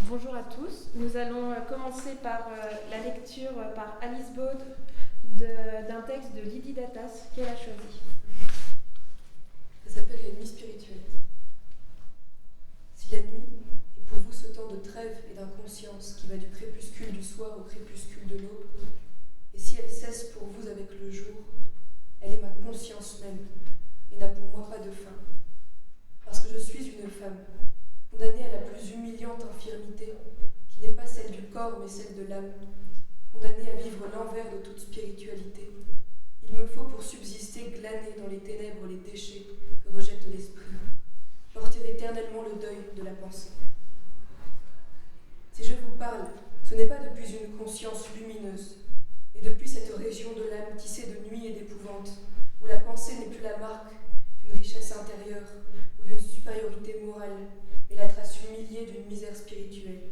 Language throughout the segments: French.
Bonjour à tous. Nous allons commencer par la lecture par Alice Baud d'un texte de Lydie Datas qu'elle a choisi. Ça s'appelle la nuit spirituelle. Si la nuit est pour vous ce temps de trêve et d'inconscience qui va du crépuscule du soir au crépuscule de l'aube, et si elle cesse pour vous avec le jour, elle est ma conscience même et n'a pour moi pas de fin. Parce que je suis une femme, condamnée à la plus humiliante infirmité, qui n'est pas celle du corps mais celle de l'âme, condamnée à vivre l'envers de toute spiritualité. Il me faut pour subsister glaner dans les ténèbres les déchets que rejette l'esprit, porter éternellement le deuil de la pensée. Si je vous parle, ce n'est pas depuis une conscience lumineuse, et depuis cette région de l'âme tissée de nuit et d'épouvante, où la pensée n'est plus la marque d'une richesse intérieure ou d'une supériorité morale, mais la trace humiliée d'une misère spirituelle,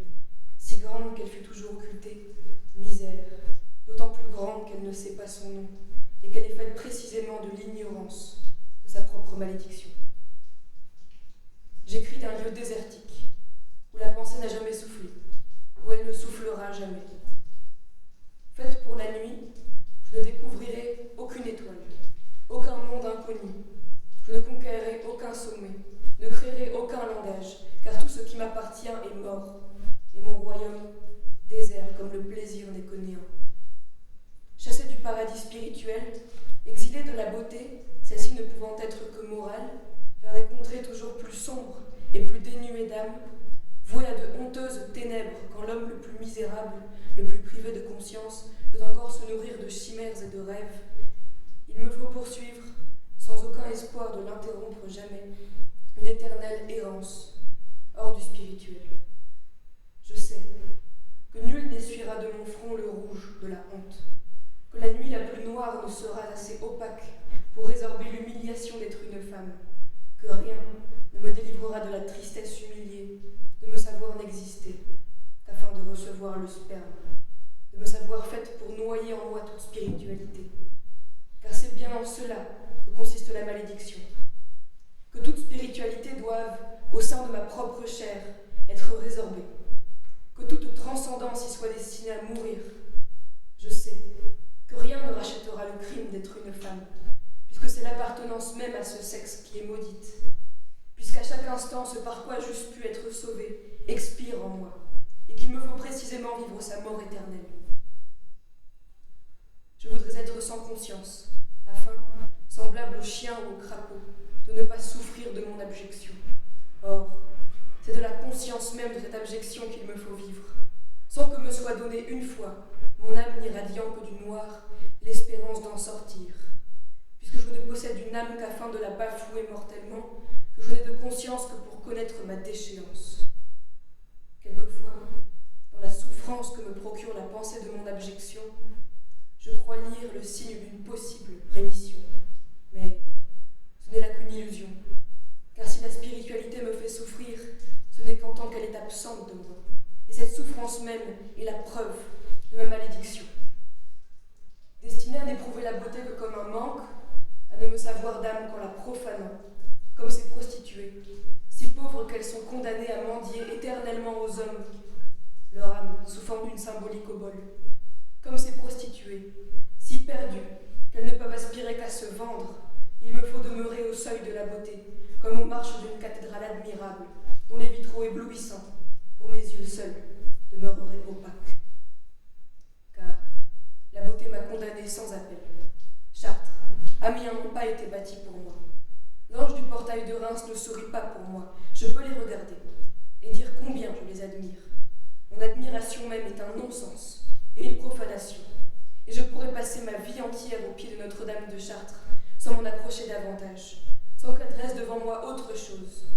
si grande qu'elle fut toujours occultée, misère, d'autant plus grande qu'elle ne sait pas son nom, et qu'elle est faite précisément de l'ignorance de sa propre malédiction. J'écris d'un lieu désertique, où la pensée n'a jamais soufflé, où elle ne soufflera jamais. Faite pour la nuit, je ne découvrirai aucune étoile, aucun monde inconnu. Je ne conquérirai aucun sommet, ne créerai aucun langage, car tout ce qui m'appartient est mort, et mon royaume désert comme le plaisir n'est que néant. Chassée du paradis spirituel, exilée de la beauté, celle-ci ne pouvant être que morale, vers des contrées toujours plus sombres et plus dénuées d'âme, vouée à de honteuses ténèbres quand l'homme le plus misérable, le plus privé de conscience, peut encore se nourrir de chimères et de rêves, il me faut poursuivre, sans aucun espoir de l'interrompre jamais, une éternelle errance hors du spirituel. Je sais que nul n'essuiera de mon front le rouge de la honte, que la nuit la plus noire ne sera assez opaque pour résorber l'humiliation d'être une femme, que rien ne me délivrera de la tristesse humiliée de me savoir n'exister qu'afin de recevoir le sperme, de me savoir faite pour noyer en moi toute spiritualité. Car c'est bien en cela que consiste la malédiction, que toute spiritualité doive, au sein de ma propre chair, être résorbée, que toute transcendance y soit destinée à mourir. Je sais que rien ne rachètera le crime d'être une femme, puisque c'est l'appartenance même à ce sexe qui est maudite, puisqu'à chaque instant ce par quoi j'eusse pu être sauvée expire en moi, et qu'il me faut précisément vivre sa mort éternelle. Je voudrais être sans conscience, afin, semblable au chien ou au crapaud, de ne pas souffrir de mon abjection. Or, c'est de la conscience même de cette abjection qu'il me faut vivre, sans que me soit donnée une fois, mon âme n'irradiant que du noir, l'espérance d'en sortir, puisque je ne possède une âme qu'afin de la bafouer mortellement, que je n'ai de conscience que pour connaître ma déchéance. Quelquefois, dans la souffrance que me procure la pensée de mon abjection, je crois lire le signe d'une possible rémission. Mais ce n'est là qu'une illusion, car si la spiritualité me fait souffrir, ce n'est qu'en tant qu'elle est absente de moi. Et cette souffrance même est la preuve de ma malédiction. Destinée à n'éprouver la beauté que comme un manque, à ne me savoir d'âme qu'en la profanant, comme ces prostituées, si pauvres qu'elles sont condamnées à mendier éternellement aux hommes, leur âme sous forme d'une symbolique au bol. Comme ces prostituées, si perdues qu'elles ne peuvent aspirer qu'à se vendre, il me faut demeurer au seuil de la beauté, comme aux marches d'une cathédrale admirable, dont les vitraux éblouissants, pour mes yeux seuls, demeureraient opaques. Car la beauté m'a condamnée sans appel. Chartres, Amiens n'ont pas été bâtis pour moi. L'ange du portail de Reims ne sourit pas pour moi. Je peux les regarder et dire combien je les admire. Mon admiration même est un non-sens et une profanation. Et je pourrais passer ma vie entière au pied de Notre-Dame de Chartres, sans m'en approcher davantage, sans qu'elle dresse devant moi autre chose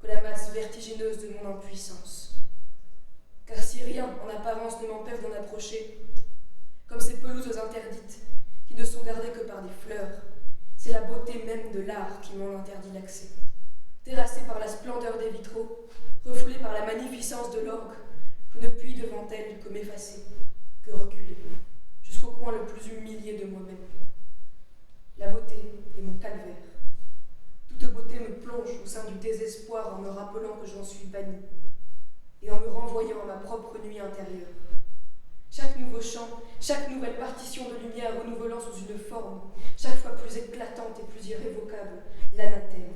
que la masse vertigineuse de mon impuissance. Car si rien en apparence ne m'empêche d'en approcher, comme ces pelouses interdites, qui ne sont gardées que par des fleurs, c'est la beauté même de l'art qui m'en interdit l'accès. Terrassée par la splendeur des vitraux, refoulée par la magnificence de l'orgue, je ne puis devant elle que m'effacer, que reculer, jusqu'au coin le plus humilié de moi-même. La beauté est mon calvaire. Toute beauté me plonge au sein du désespoir en me rappelant que j'en suis bannie. et en me renvoyant à ma propre nuit intérieure. Chaque nouveau chant, chaque nouvelle partition de lumière renouvelant sous une forme, chaque fois plus éclatante et plus irrévocable, l'anathème,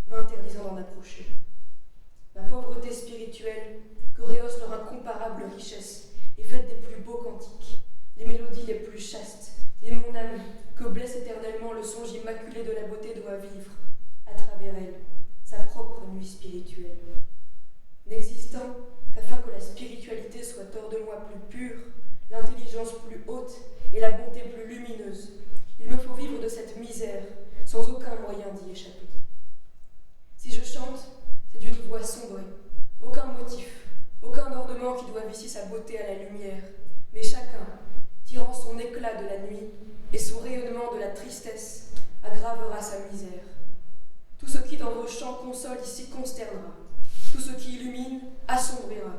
m'interdisant d'en approcher. Ma pauvreté spirituelle, que rehausse leur incomparable richesse, est faite des plus beaux cantiques, les mélodies les plus chastes, et mon âme, que blesse éternellement le songe immaculé de la beauté, doit vivre, à travers elle, sa propre nuit spirituelle. N'existant qu'afin que la spiritualité soit hors de moi plus pure, l'intelligence plus haute et la bonté plus lumineuse, il me faut vivre de cette misère, sans aucun moyen d'y échapper. Si je chante, c'est d'une voix sombrée, aucun motif, aucun ornement qui doive ici sa beauté à la lumière, mais chacun, tirant son éclat de la nuit et son rayonnement de la tristesse, aggravera sa misère. Tout ce qui dans vos chants console ici consternera, tout ce qui illumine assombrira,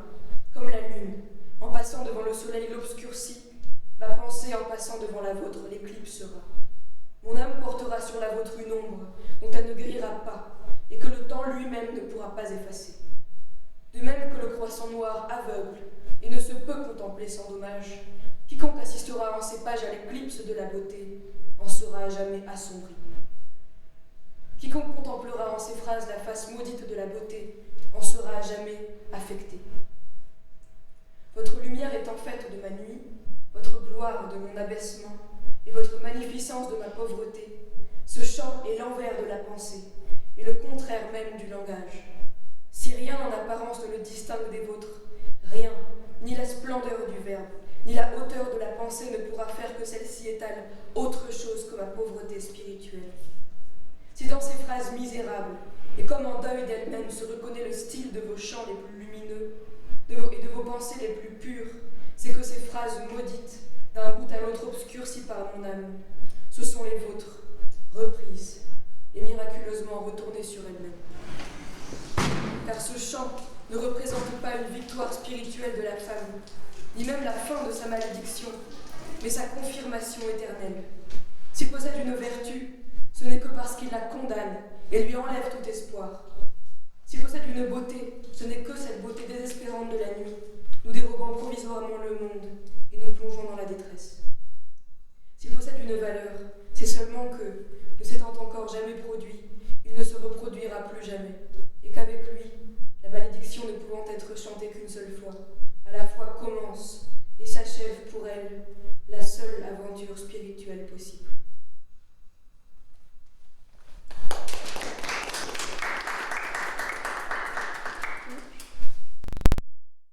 comme la lune, en passant devant le soleil l'obscurcit, ma pensée en passant devant la vôtre l'éclipsera. Mon âme portera sur la vôtre une ombre dont elle ne grillera pas, et que le temps lui-même ne pourra pas effacer. De même que le croissant noir aveugle et ne se peut contempler sans dommage, quiconque assistera en ces pages à l'éclipse de la beauté en sera à jamais assombri. Quiconque contemplera en ces phrases la face maudite de la beauté en sera à jamais affecté. Votre lumière étant faite de ma nuit, votre gloire de mon abaissement et votre magnificence de ma pauvreté, ce chant est l'envers de la pensée et le contraire même du langage. Si rien en apparence ne le distingue des vôtres, rien, ni la splendeur du verbe, ni la hauteur de la pensée ne pourra faire que celle-ci étale autre chose que ma pauvreté spirituelle. Si dans ces phrases misérables, et comme en deuil d'elle-même se reconnaît le style de vos chants les plus lumineux, et de vos pensées les plus pures, c'est que ces phrases maudites, d'un bout à l'autre obscurcies par mon âme, ce sont les vôtres, reprises, et miraculeusement retournées sur elles-mêmes. Car ce chant ne représente pas une victoire spirituelle de la femme, ni même la fin de sa malédiction, mais sa confirmation éternelle. S'il possède une vertu, ce n'est que parce qu'il la condamne et lui enlève tout espoir. S'il possède une beauté, ce n'est que cette beauté désespérante de la nuit, nous dérobant provisoirement le monde et nous plongeons dans la détresse. S'il possède une valeur, c'est seulement que, ne s'étant encore jamais produit, il ne se reproduira plus jamais, et qu'avec lui, la malédiction ne pouvant être chantée qu'une seule fois, à la fois commence et s'achève pour elle la seule aventure spirituelle possible.